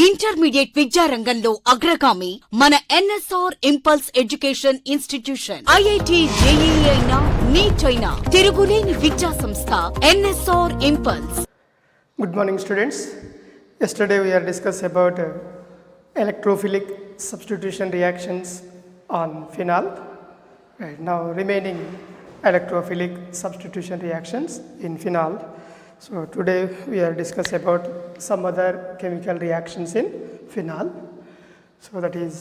Intermediate విద్యారంగంలో అగ్రగామి మన NSR impulse education institution. IIT JEE అయినా నీట్ అయినా తిరుగులేని విద్యా సంస్థ NSR impulse. Good morning, students. Yesterday we are discussed about electrophilic substitution reactions on phenol. Right now, remaining electrophilic substitution reactions in phenol. So today we are discuss about some other chemical reactions in phenol. So that is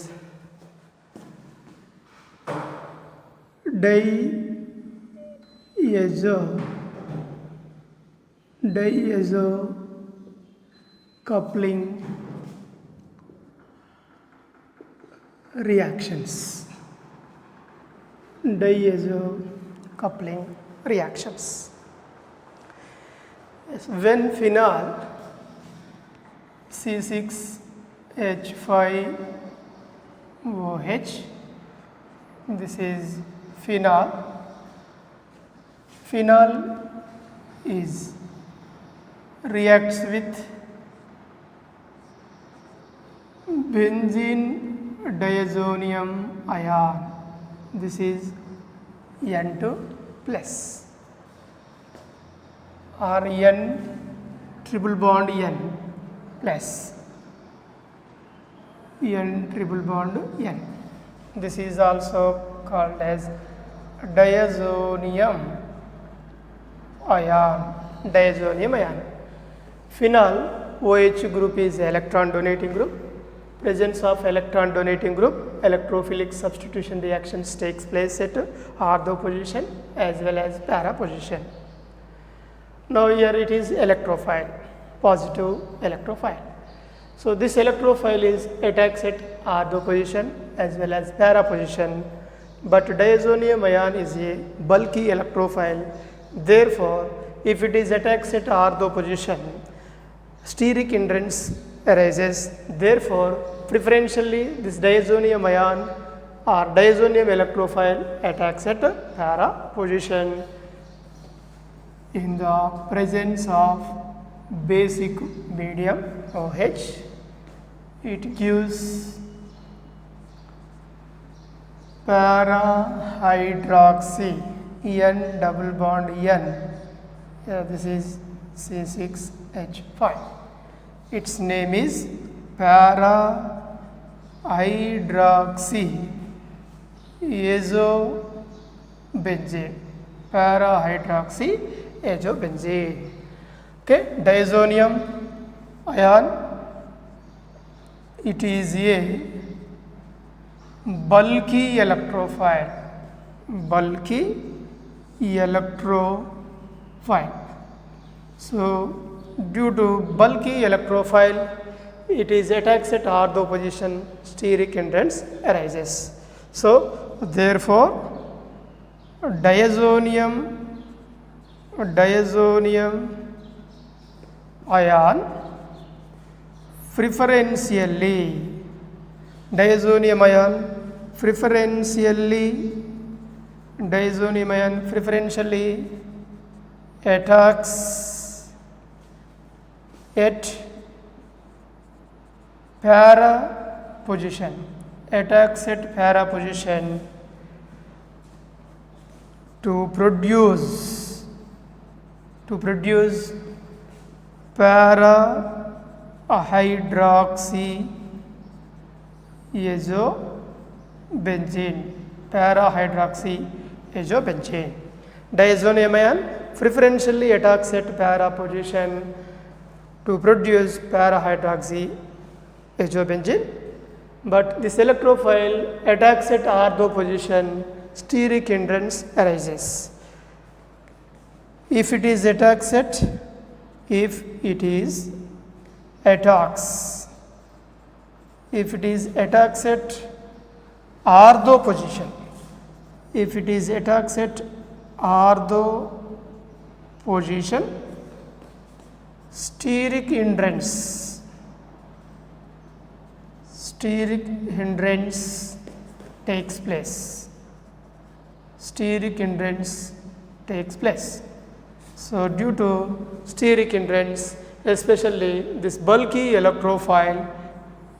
diazo coupling reactions. Diazo coupling reactions. Yes, when phenol C6H5OH, this is phenol. Phenol is reacts with benzene diazonium ion. This is N2 plus or N triple bond N plus N triple bond N. This is also called as diazonium ion. Diazonium ion. Phenol OH group is electron donating group. Presence of electron donating group, electrophilic substitution reactions takes place at ortho position as well as para position. Now here it is electrophile, positive electrophile. So this electrophile is attacks at ortho position as well as para position, but diazonium ion is a bulky electrophile. Therefore, if it is attacks at ortho position, steric hindrance arises. Therefore, preferentially this diazonium ion or diazonium electrophile attacks at para position in the presence of basic medium OH. It gives para hydroxy N double bond N. This is C6H5. Its name is para hydroxy azobenzene. Para hydroxy azobenzene. Okay, diazonium ion, it is a bulky electrophile. Bulky electrophile. So due to bulky electrophile, it is attacks at ortho position, steric hindrance arises. So therefore diazonium ion preferentially attacks at para position, to produce para hydroxy azobenzene. Diazonium ion preferentially attacks at para position to produce para hydroxy azobenzene, but this electrophile attacks at ortho position, steric hindrance arises. If it is attacks at ortho position, steric hindrance takes place. So due to steric hindrance, especially this bulky electrophile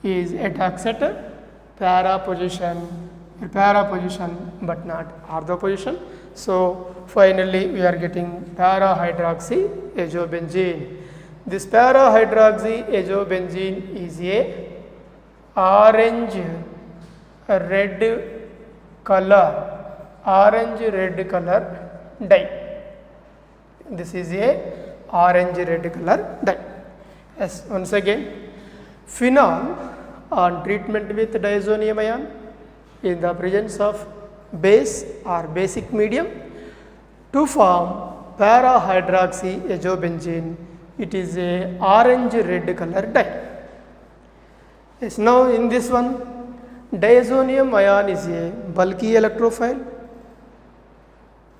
is attacks at para position but not ortho position. So finally we are getting para hydroxyazobenzene. This para hydroxyazobenzene is a orange red color dye. This is a orange red color dye. Yes, once again, phenol on treatment with diazonium ion in the presence of base or basic medium to form para hydroxyazobenzene. It is a orange red color dye. Yes, now in this one, diazonium ion is a bulky electrophile.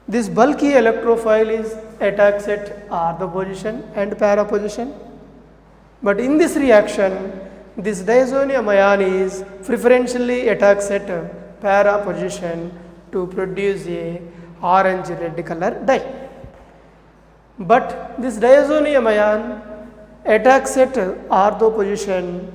This bulky electrophile is attacks at ortho position and para position. But in this reaction, this diazonium ion is preferentially attacks at para position to produce a orange red color dye. But this diazonium ion attacks at ortho position,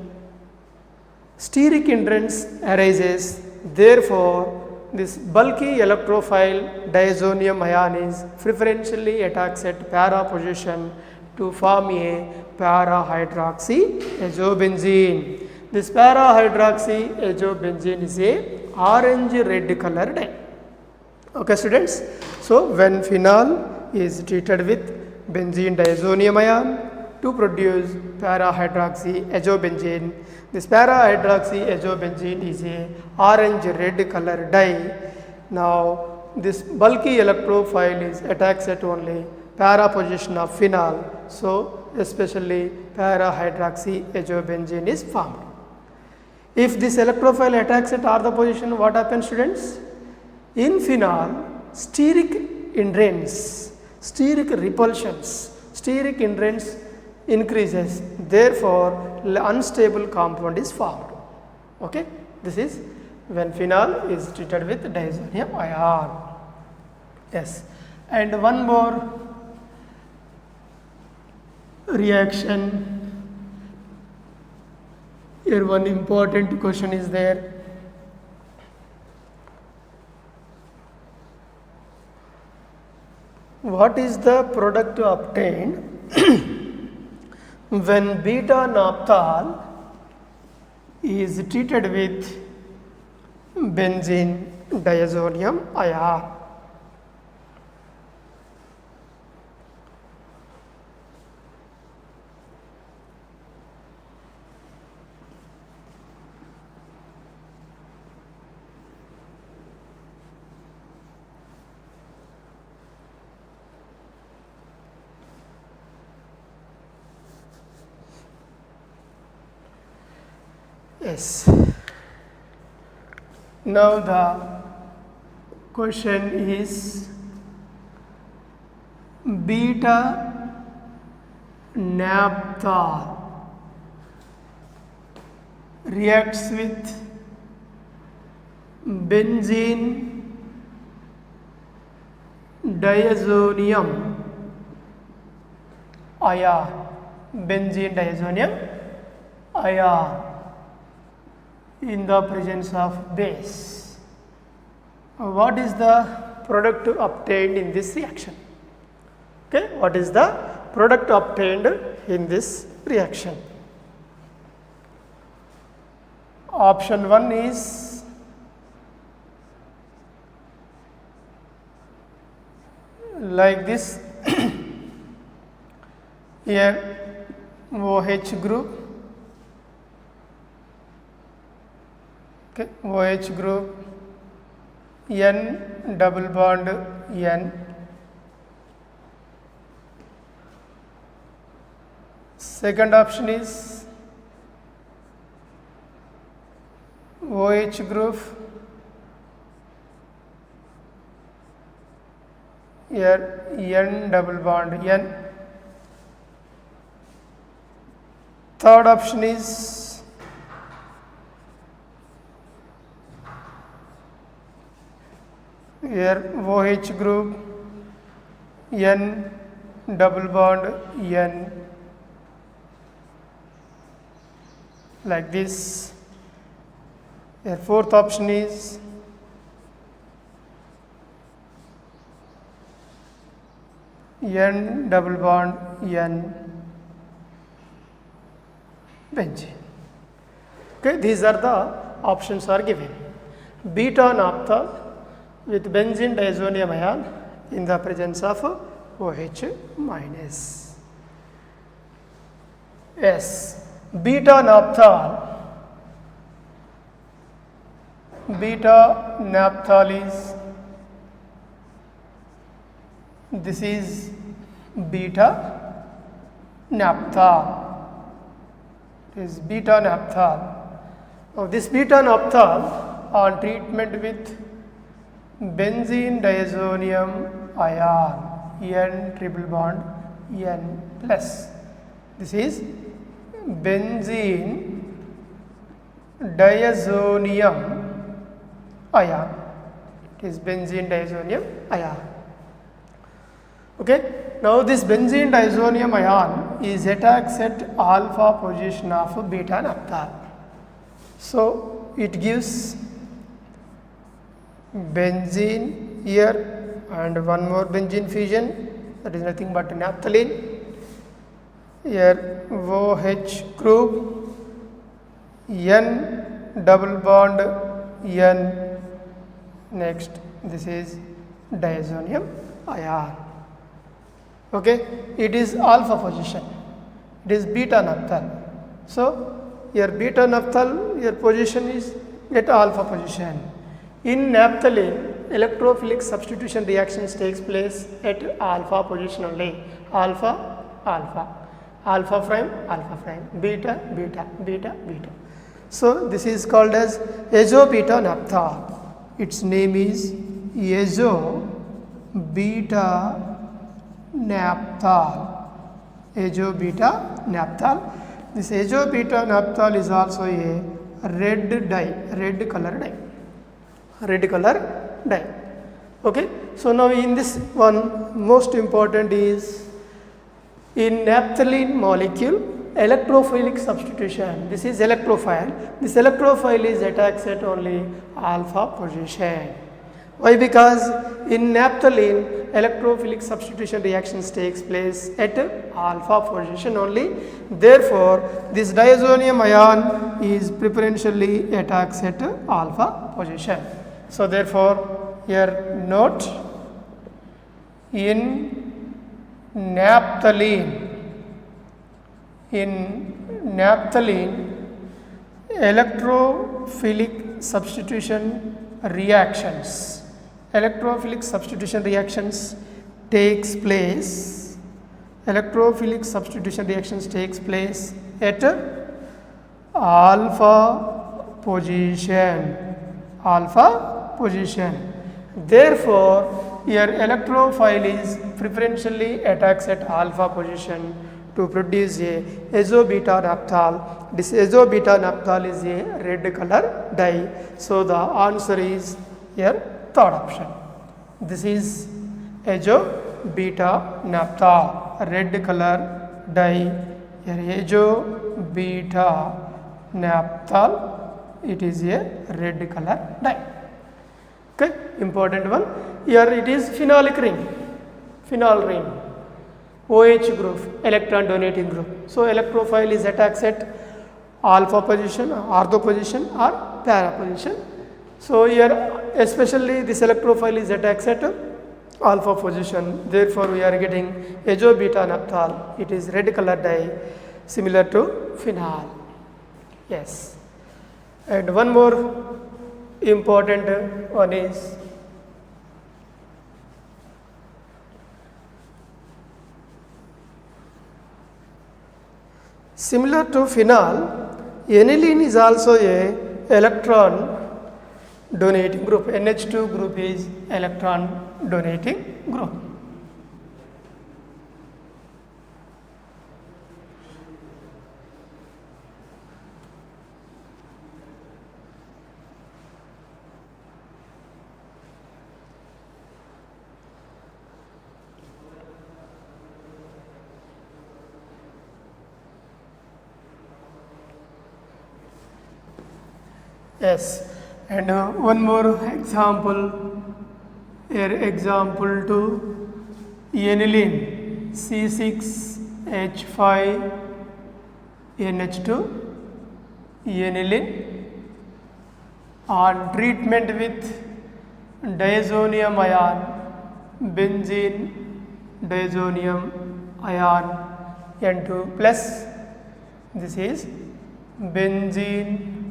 steric hindrance arises. Therefore, this bulky electrophile diazonium ion is preferentially attacks at para position to form a para hydroxyazobenzene. This para hydroxyazobenzene is a orange red color dye. Okay, students. So when phenol is treated with benzene diazonium ion to produce para hydroxyazobenzene, this para hydroxyazobenzene is a orange red color dye. Now this bulky electrophile is attacks at only para position of phenol, so especially para hydroxyazobenzene is formed. If this electrophile attacks at ortho position, what happens, students? In phenol, steric hindrance, steric repulsions, steric hindrance increases. Therefore, unstable compound is formed. Okay, this is when phenol is treated with diazonium ion. Yes, and one more reaction. Here one important question is there. What is the product obtained when beta naphthol is treated with benzene diazonium ion? Yes. Now the question is beta naphthol reacts with benzene diazonium ion, benzene diazonium ion in the presence of base. What is the product obtained in this reaction? Okay, what is the product obtained in this reaction? Option 1 is like this. Here OH group, okay, OH group, N double bond N. Second option is OH group, here N double bond N. Third option is here OH group, N double bond N. like this. Your fourth option is N double bond N benzene. Okay, these are the options are given. Beta naphthol with benzene diazonium ion in the presence of OH minus. Yes, beta naphthol is, this is beta naphthol. It is beta naphthol. Now this beta naphthol on treatment with benzene diazonium ion N triple bond N plus. This is benzene diazonium ion. It is benzene diazonium ion. Okay. Now this benzene diazonium ion is attacks at alpha position of beta naphthol. So it gives benzene here and one more benzene fusion, that is nothing but naphthalene. Here OH group, N double bond N, next this is diazonium ion. Okay, it is alpha position, it is beta naphthol. So your beta naphthol, your position is at alpha position. In naphthalene, electrophilic substitution reactions takes place at alpha position only. Alpha, alpha, alpha prime, beta, beta, beta, beta. So this is called as azo-beta naphthol. Its name is azo-beta naphthol. Azo-beta naphthol. This azo-beta naphthol is also a red dye, red color dye. Okay. So now in this one, most important is in naphthalene molecule, electrophilic substitution. This is electrophile. This electrophile is attacks at only alpha position. Why? Because in naphthalene, electrophilic substitution reactions takes place at alpha position only. Therefore, this diazonium ion is preferentially attacks at alpha position. So therefore, here note, in naphthalene, electrophilic substitution reactions takes place at alpha position. Therefore, your electrophile is preferentially attacks at alpha position to produce a azo-beta naphthol. This azo-beta naphthol is a red color dye. So the answer is here third option. This is azo-beta naphthol, red color dye. Here azo-beta naphthol, it is a red color dye. Okay, important one. Here it is phenolic ring, phenol ring, OH group, electron donating group. So electrophile is attacks at alpha position, ortho position or para position. So here especially this electrophile is attacks at alpha position. Therefore we are getting azo-beta naphthol. It is red color dye similar to phenol. Yes. And one more important one is similar to phenol, aniline is also a electron donating group. NH2 group is electron donating group. Yes, and one more example. Here, example 2, aniline C6H5NH2 aniline on treatment with diazonium ion, benzene diazonium ion N2 plus. This is benzene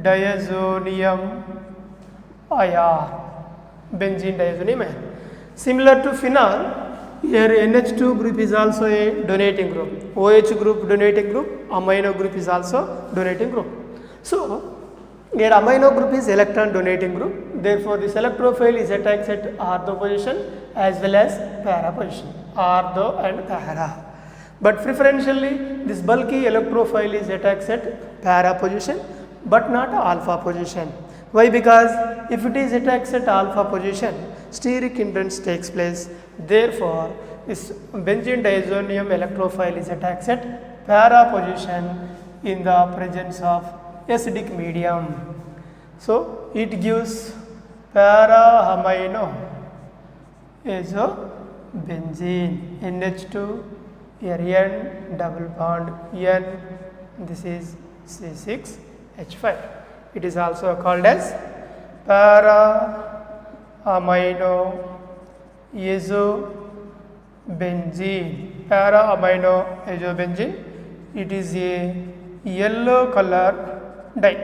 diazonium ion, benzene diazonium ion. Similar to phenol, here NH2 group is also a donating group, OH group donating group, amino group is also donating group. So here amino group is electron donating group, therefore this electrophile is attached at ortho position as well as para position, ortho and para. But preferentially this bulky electrophile is attached at para position but not alpha position. Why? Because if it is attached at alpha position, steric hindrance takes place. Therefore, this benzene diazonium electrophile is attached at para position in the presence of acidic medium. So, it gives para amino azobenzene NH2, here N double bond N, this is C6H5. It is also called as para amino azobenzene. Para amino azobenzene, it is a yellow color dye,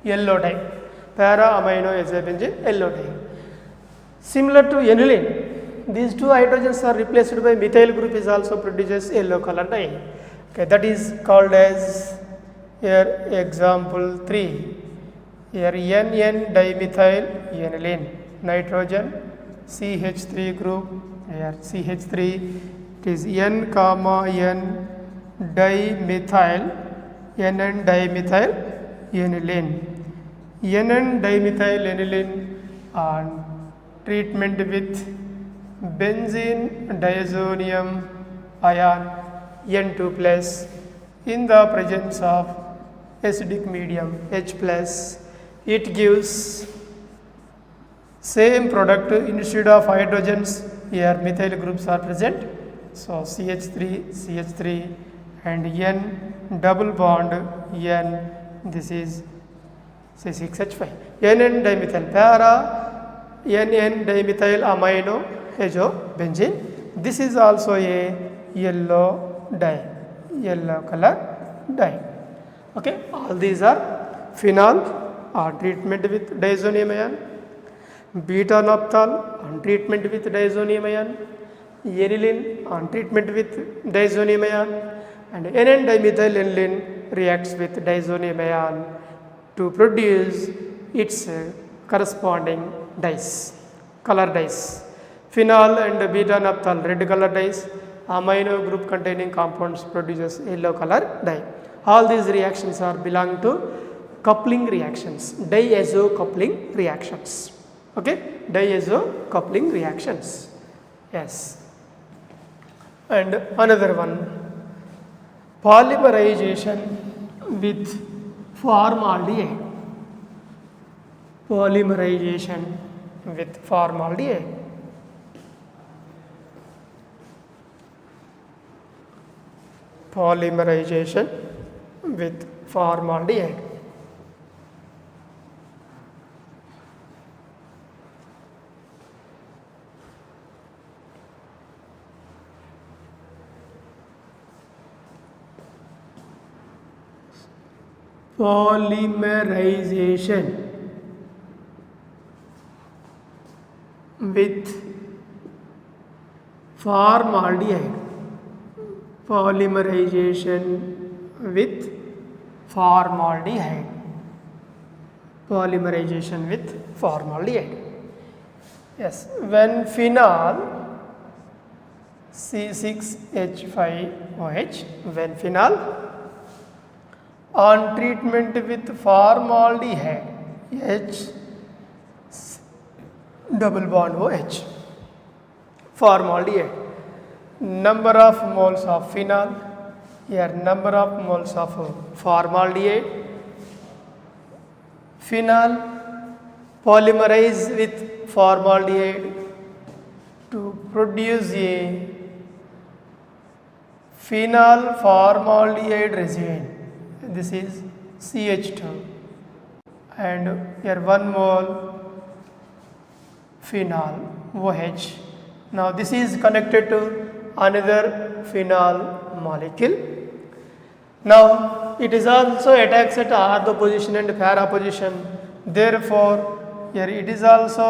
yellow dye. Para amino azobenzene, yellow dye. Similar to aniline, these two hydrogens are replaced by methyl group is also produces yellow color dye. Okay, that is called as, here example 3. Here NN dimethyl aniline, nitrogen CH3 group, here CH3, it is N comma N dimethyl, NN dimethyl aniline. NN dimethyl aniline on treatment with benzene diazonium ion N2 plus in the presence of acidic medium H plus, it gives same product. Instead of hydrogens, here methyl groups are present. So CH3 and N double bond N, this is C6H5. NN dimethyl para, NN dimethyl amino azobenzene. This is also a yellow dye, yellow color dye. Okay, all these are phenol on treatment with diazonium ion, beta naphthol on treatment with diazonium ion, aniline on treatment with diazonium ion, and NN dimethyl aniline reacts with diazonium ion to produce its corresponding dyes, color dyes. Phenol and beta naphthol red color dyes, amino group containing compounds produces yellow color dye. All these reactions are belong to coupling reactions, diazo coupling reactions. Okay, diazo coupling reactions. Yes. And another one, polymerization with formaldehyde. Polymerization with formaldehyde. Polymerization with formaldehyde. Polymerization with formaldehyde. Polymerization with formaldehyde. Polymerization with formaldehyde. Yes, when phenol C6H5OH, when phenol on treatment with formaldehyde H double bond OH, formaldehyde, number of moles of phenol, here number of moles of formaldehyde phenol polymerize with formaldehyde to produce a phenol formaldehyde resin. This is CH2 and here 1 mole phenol OH. Now this is connected to another phenol molecule. Now it is also attacks at ortho position and para position. Therefore here it is also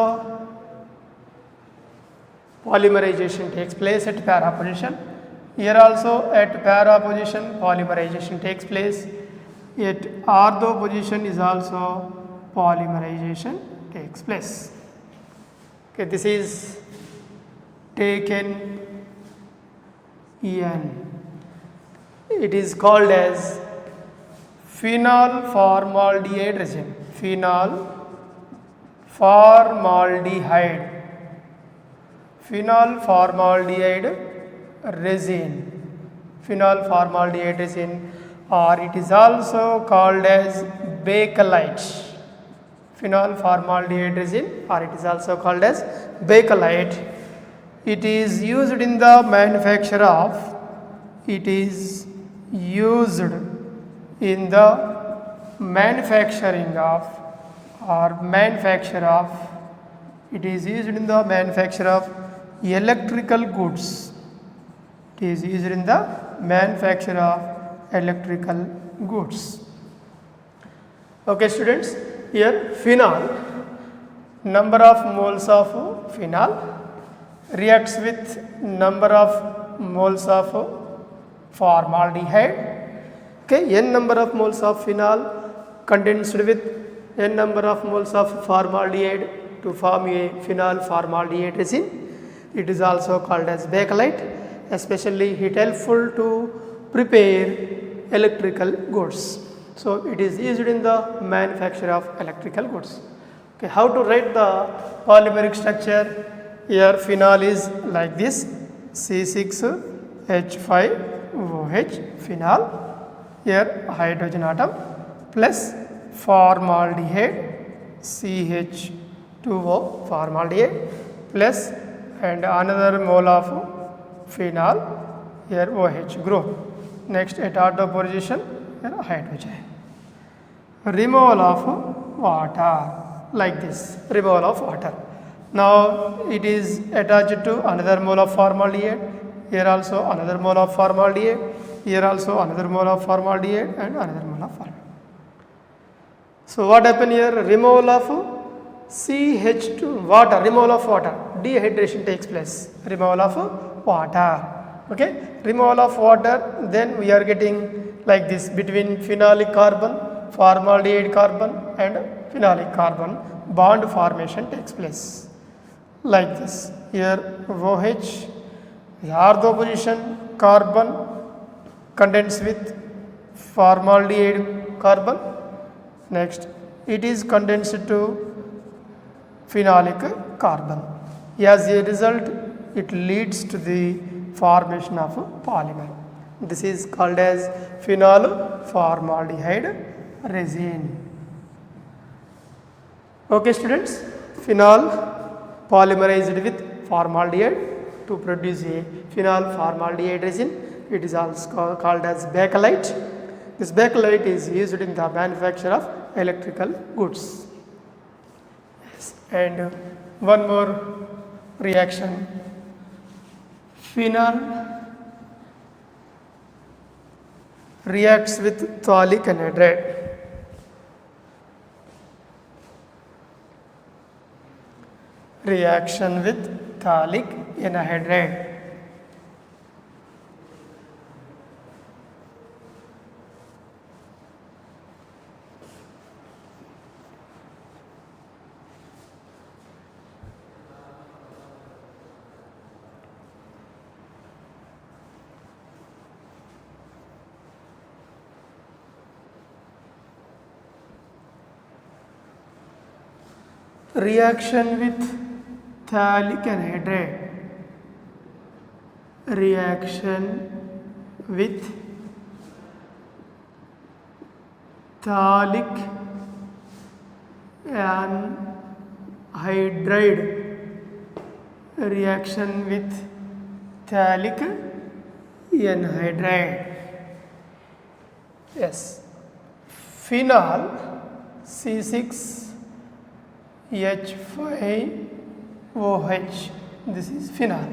polymerization takes place at para position. Here also at para position polymerization takes place. At ortho position is also polymerization takes place. Okay, this is taken En. It is called as phenol formaldehyde resin. Phenol formaldehyde. Phenol formaldehyde resin. Phenol formaldehyde resin, or it is also called as bakelite. Phenol formaldehyde resin, or it is also called as bakelite. It is used in the manufacture of, it is used in the manufacturing of, or manufacture of, it is used in the manufacture of electrical goods. It is used in the manufacture of electrical goods. Okay students, here phenol, number of moles of phenol reacts with number of moles of formaldehyde. Okay, n number of moles of phenol condensed with n number of moles of formaldehyde to form a phenol formaldehyde resin. It is also called as bakelite. Especially it helpful to prepare electrical goods. So it is used in the manufacture of electrical goods. Okay, how to write the polymeric structure? Here phenol is like this, C6H5OH phenol. Here hydrogen atom plus formaldehyde, CH2O formaldehyde plus and another mole of phenol, here OH group. Next at ortho position, here hydrogen. Removal of water, like this, removal of water. Now it is attached to another mole of formaldehyde, here also another mole of formaldehyde, here also another mole of formaldehyde and another mole of formaldehyde. So what happened here? Removal of CH2 water, removal of water, dehydration takes place, removal of water. Okay, removal of water, then we are getting like this, between phenolic carbon, formaldehyde carbon and phenolic carbon bond formation takes place like this. Here OH, the ortho position carbon condensed with formaldehyde carbon. Next it is condensed to phenolic carbon. As a result, it leads to the formation of polymer. This is called as phenol formaldehyde resin. Okay students, phenol polymerized with formaldehyde to produce a phenol formaldehyde resin. It is also called as bakelite. This bakelite is used in the manufacture of electrical goods. Yes. And one more reaction, phenol reacts with phthalic anhydride. Reaction with phthalic anhydride. Reaction with phthalic anhydride. Reaction with phthalic anhydride reaction with phthalic anhydride. Yes, phenol C6H5OH, this is phenol.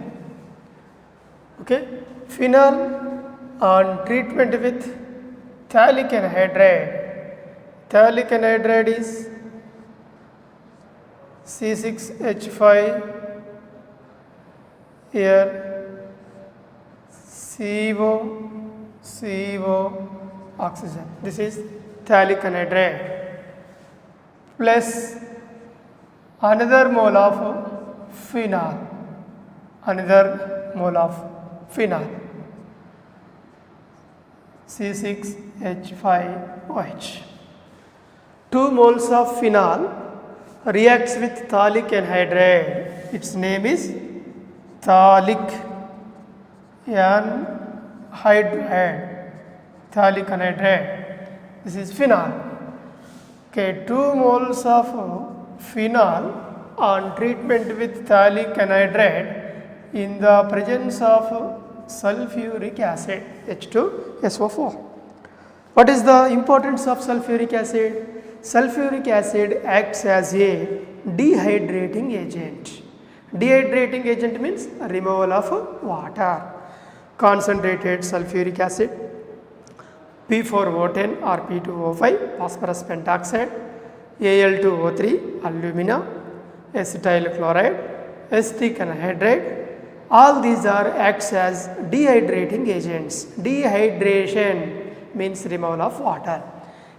Okay, phenol on treatment with phthalic anhydride. Phthalic anhydride is C6H5, here CO oxygen. This is phthalic anhydride plus another mole of phenol. Another mole of phenol, C6H5OH. 2 moles of phenol reacts with phthalic anhydride. Its name is phthalic anhydride. Phthalic anhydride. This is phenol. Okay, 2 moles of phenol on treatment with phthalic anhydride in the presence of sulfuric acid, H2SO4. What is the importance of sulfuric acid? Sulfuric acid acts as a dehydrating agent. Dehydrating agent means removal of water. Concentrated sulfuric acid, P4O10 or P2O5, phosphorus pentoxide, Al2O3, alumina, acetyl chloride, acetic anhydride. All these are acts as dehydrating agents. Dehydration means removal of water.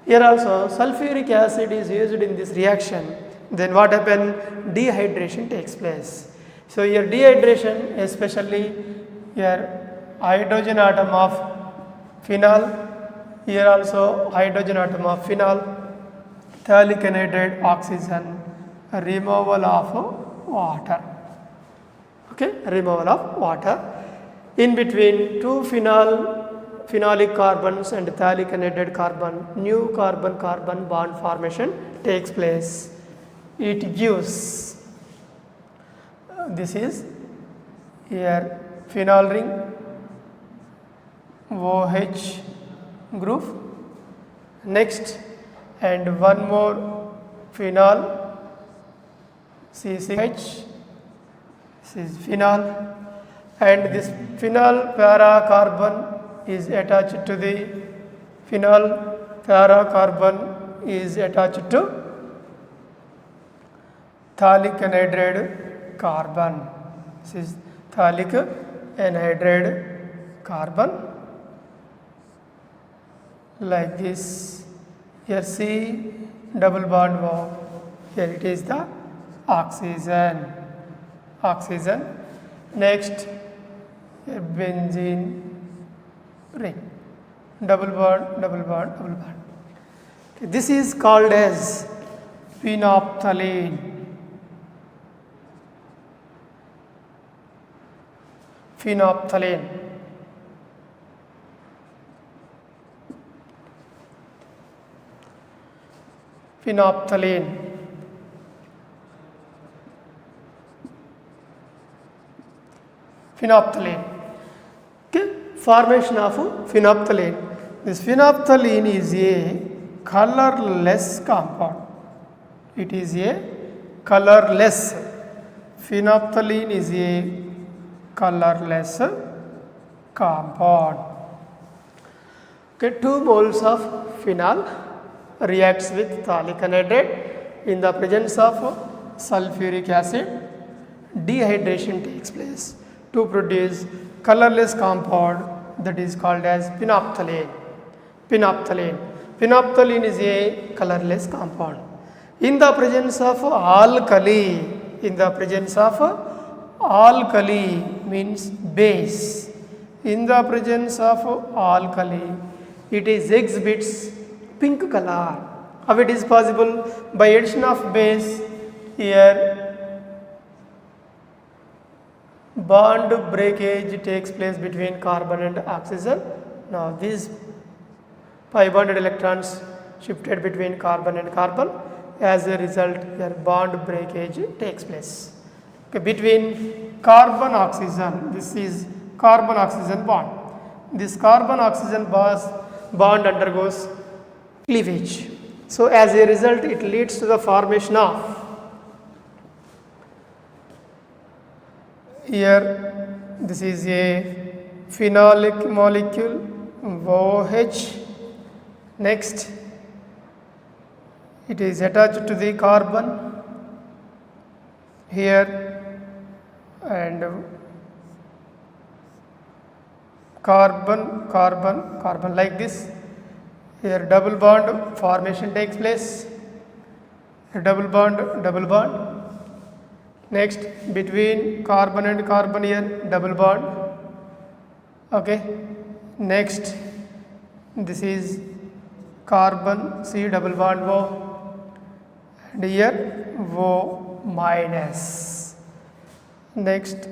Here also sulfuric acid is used in this reaction. Then what happens? Dehydration takes place. So here dehydration, especially here hydrogen atom of phenol, here also hydrogen atom of phenol, phthalic anhydride, oxygen, removal of water. Okay, removal of water. In between 2 phenolic carbons and phthalic anhydride carbon, new carbon-carbon bond formation takes place. It gives, this is here phenol ring, OH group. Next, and one more phenol, C6H, this is phenol, and this phenol para carbon is attached to the phenol para carbon is attached to phthalic anhydride carbon. This is phthalic anhydride carbon, like this. Here C double bond O, here it is the oxygen. Next, here benzene ring, double bond. Okay, this is called as phenolphthalein. Phenolphthalein. Okay, formation of phenolphthalein. This phenolphthalein is a colorless compound. It is a colorless. Phenolphthalein is a colorless compound. Okay, 2 moles of phenol reacts with phthalic anhydride in the presence of sulfuric acid. Dehydration takes place to produce colorless compound that is called as phenolphthalein. Phenolphthalein is a colorless compound. In the presence of alkali means base. In the presence of alkali, it is exhibits pink color. How it is possible? By addition of base, here bond breakage takes place between carbon and oxygen. Now these pi bonded electrons shifted between carbon and carbon. As a result, your bond breakage takes place. Okay, between carbon oxygen, this is carbon oxygen bond. This carbon oxygen bond undergoes cleavage. So as a result, it leads to the formation of, here this is a phenolic molecule OH. Next, it is attached to the carbon here, and carbon like this. Here double bond formation takes place, double bond. Next, between carbon and carbon, here double bond. Okay, next this is carbon C double bond O, and here O minus. Next,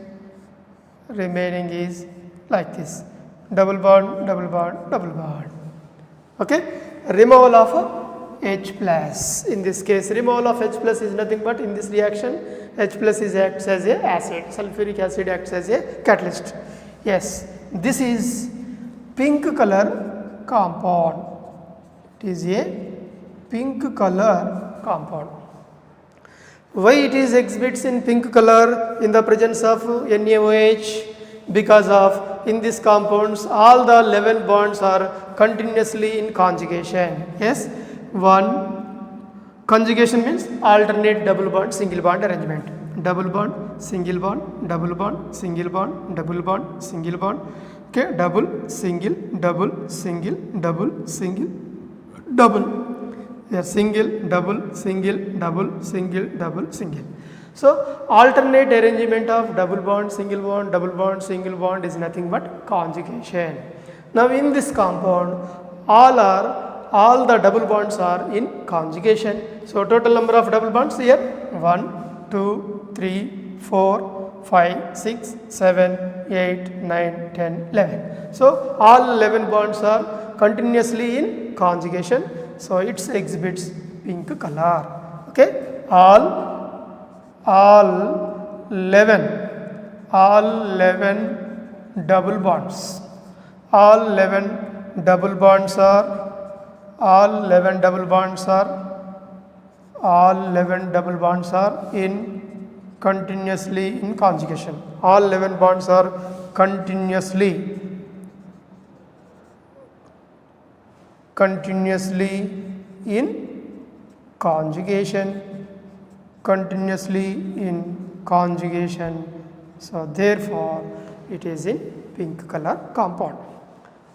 remaining is like this, double bond. Okay, removal of H plus. In this case, removal of H plus is nothing but, in this reaction, H plus is acts as a acid, sulfuric acid acts as a catalyst. Yes, this is pink color compound. It is a pink color compound. Why it is exhibits in pink color in the presence of NaOH? Because of, in these compounds, all the 11 bonds are continuously in conjugation. Yes, one conjugation means alternate double bond, single bond arrangement. Double bond, single bond, double bond, single bond, double bond, single bond. Okay, double, single, double, single, double, single, double. Here single, double, single, double, single, double, single. So alternate arrangement of double bond, single bond, double bond, single bond is nothing but conjugation. Now in this compound, all the double bonds are in conjugation. So total number of double bonds here 1, 2, 3, 4, 5, 6, 7, 8, 9, 10, 11. So all 11 bonds are continuously in conjugation. So it exhibits pink color. Okay, all 11 double bonds, all 11 double bonds are in continuously in conjugation. All 11 bonds are continuously in conjugation. So therefore it is in pink color compound.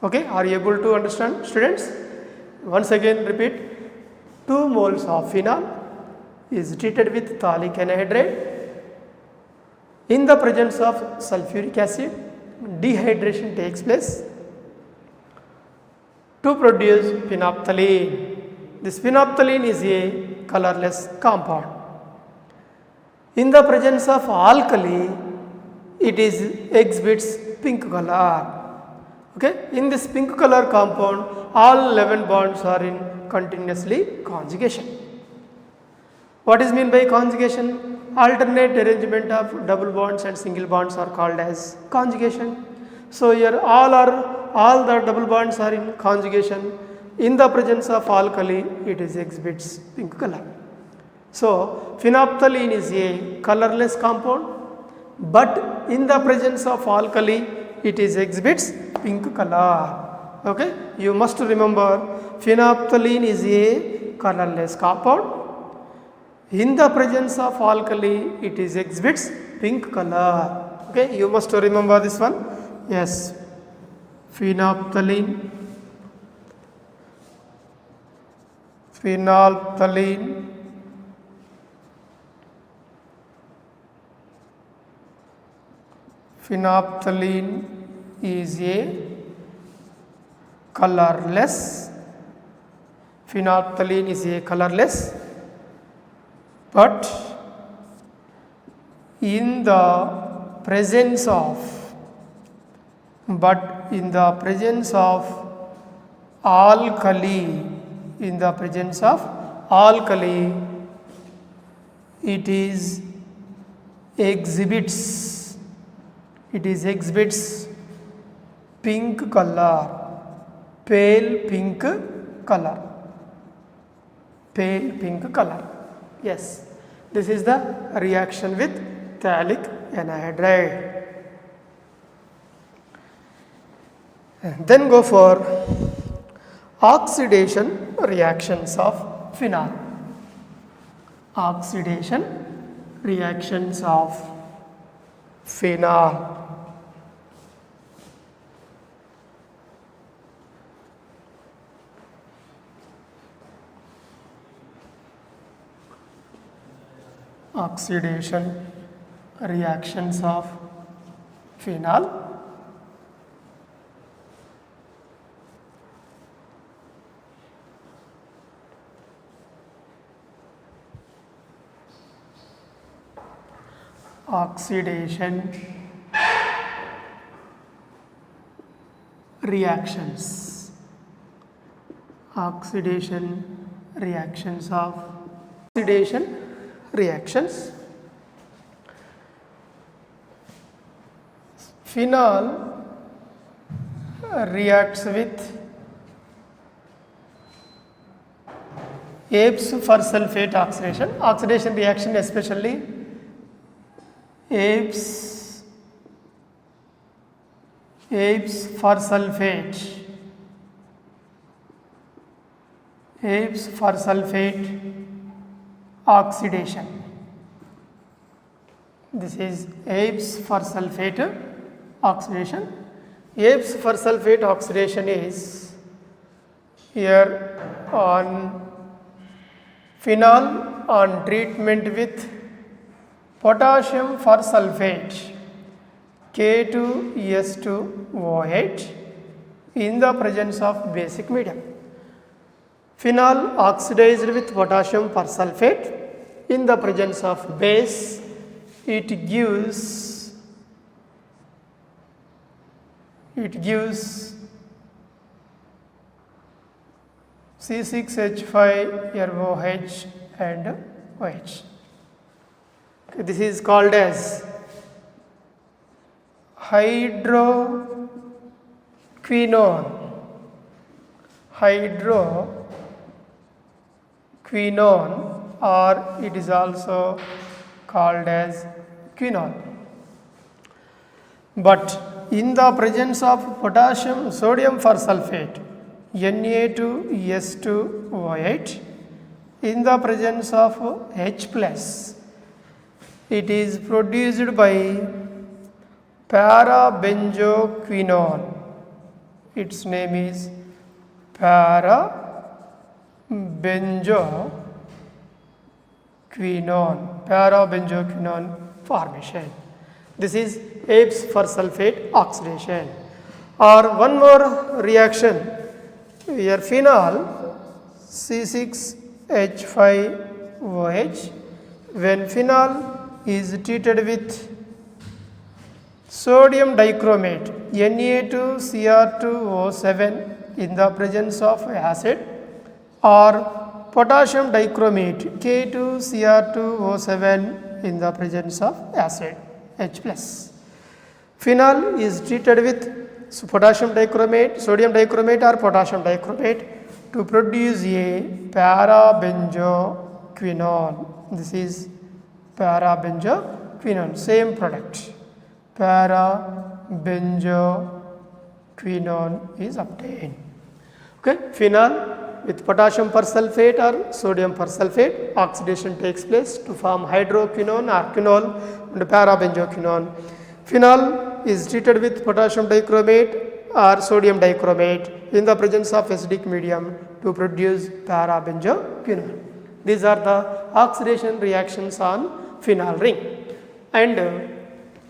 Okay, are you able to understand, students? Once again repeat, 2 moles of phenol is treated with phthalic anhydride. In the presence of sulfuric acid, dehydration takes place to produce phenolphthalein. This phenolphthalein is a colorless compound. In the presence of alkali, it exhibits pink color. Okay, in this pink color compound, all 11 bonds are in continuously conjugation. What is meant by conjugation? Alternate arrangement of double bonds and single bonds are called as conjugation. So here all the double bonds are in conjugation. In the presence of alkali, it exhibits pink color. So phenolphthalein is a colorless compound, but in the presence of alkali, it exhibits pink color. Okay, you must remember, phenolphthalein is a colorless compound. In the presence of alkali, it exhibits pink color. Okay, you must remember this one. Yes, phenolphthalein is a colorless. Phenolphthalein is a colorless, but in the presence of alkali, it is exhibits pink color, pale pink color. Yes, this is the reaction with phthalic anhydride. And then go for oxidation reactions of phenol. Oxidation reactions of phenol. Oxidation reactions of phenol. Oxidation reactions. Oxidation reactions of oxidation reactions. Phenol reacts with Abes for sulfate oxidation. Oxidation reaction especially Abes for sulfate. Abes for sulfate oxidation. This is Abes for sulfate oxidation. Abes for sulfate oxidation is here on phenol on treatment with potassium for sulfate K2S2OH in the presence of basic medium. Phenol oxidized with potassium persulfate in the presence of base, it gives C6H5ROH and OH. Okay, this is called as hydroquinone. Or it is also called as quinone. But in the presence of potassium sodium persulfate Na2S2OH in the presence of H plus, it is produced by parabenzoquinone. Its name is parabenzoquinone formation. This is Abes for sulfate oxidation. Or one more reaction, here phenol C6H5OH, when phenol is treated with sodium dichromate Na2Cr2O7 in the presence of acid, or potassium dichromate K2Cr2O7 in the presence of acid H plus. Phenol is treated with potassium dichromate, sodium dichromate or potassium dichromate to produce a parabenzoquinone. This is parabenzoquinone, same product. Parabenzoquinone is obtained. Okay, phenol with potassium persulfate or sodium persulfate, oxidation takes place to form hydroquinone or quinol and parabenzoquinone. Phenol is treated with potassium dichromate or sodium dichromate in the presence of acidic medium to produce parabenzoquinone. These are the oxidation reactions on phenol ring. And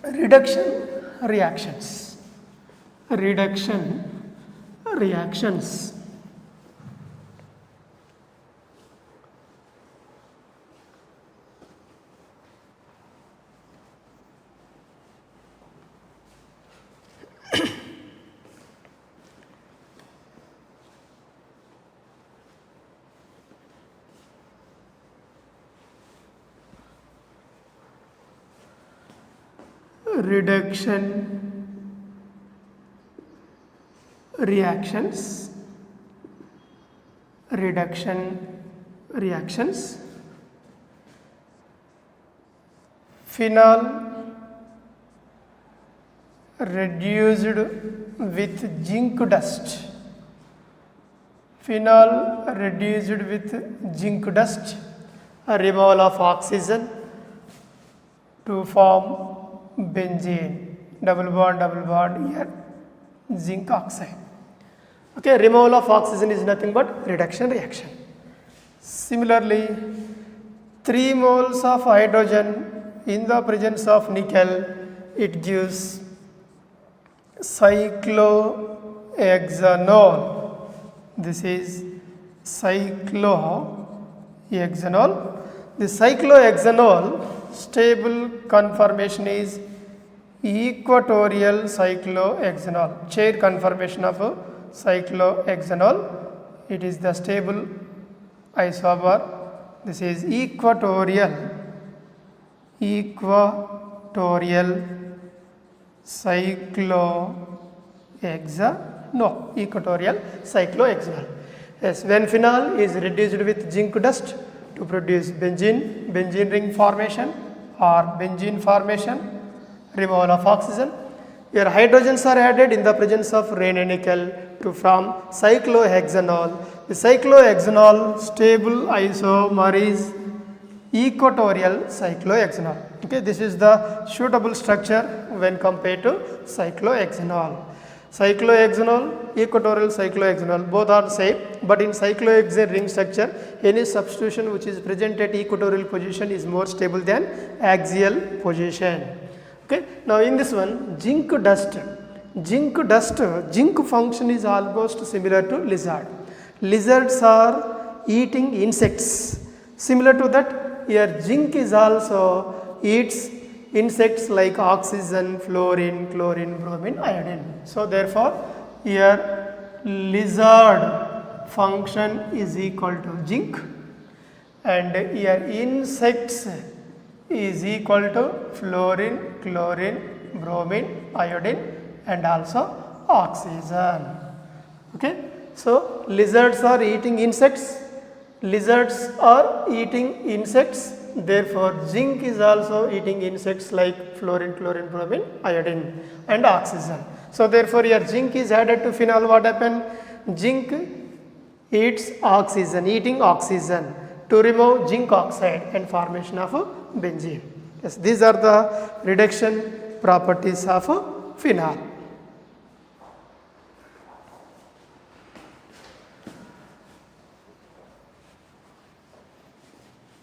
reduction reactions. reduction reactions, phenol reduced with zinc dust, phenol reduced with zinc dust, a removal of oxygen to form benzene, double bond here, zinc oxide. Okay, removal of oxygen is nothing but reduction reaction. Similarly, 3 moles of hydrogen in the presence of nickel, it gives cyclohexanol. This is cyclohexanol. The cyclohexanol stable conformation is equatorial cyclohexanol, chain conformation of cyclohexanol. It is the stable isomer. This is equatorial cyclohexanol. Yes, when phenol is reduced with zinc dust to produce benzene ring formation or benzene formation, removal of oxygen. Here hydrogens are added in the presence of Re-nickel to form cyclohexanol. The cyclohexanol stable isomer is equatorial cyclohexanol. Okay, this is the suitable structure when compared to cyclohexanol. Cyclohexanol, equatorial cyclohexanol, both are same, but in cyclohexane ring structure, any substitution which is present at equatorial position is more stable than axial position. Okay, now in this one, zinc function is almost similar to lizard. Lizards are eating insects. Similar to that, here zinc is also eats insects like oxygen, fluorine, chlorine, bromine, iodine. So therefore, here lizard function is equal to zinc, and here insects is equal to fluorine, chlorine, bromine, iodine, and also oxygen. Okay, so lizards are eating insects. Therefore, zinc is also eating insects like fluorine, chlorine, bromine, iodine, and oxygen. So therefore, here zinc is added to phenol. What happened? Zinc eats oxygen, eating oxygen to remove zinc oxide and formation of benzene. Yes, these are the reduction properties of phenol.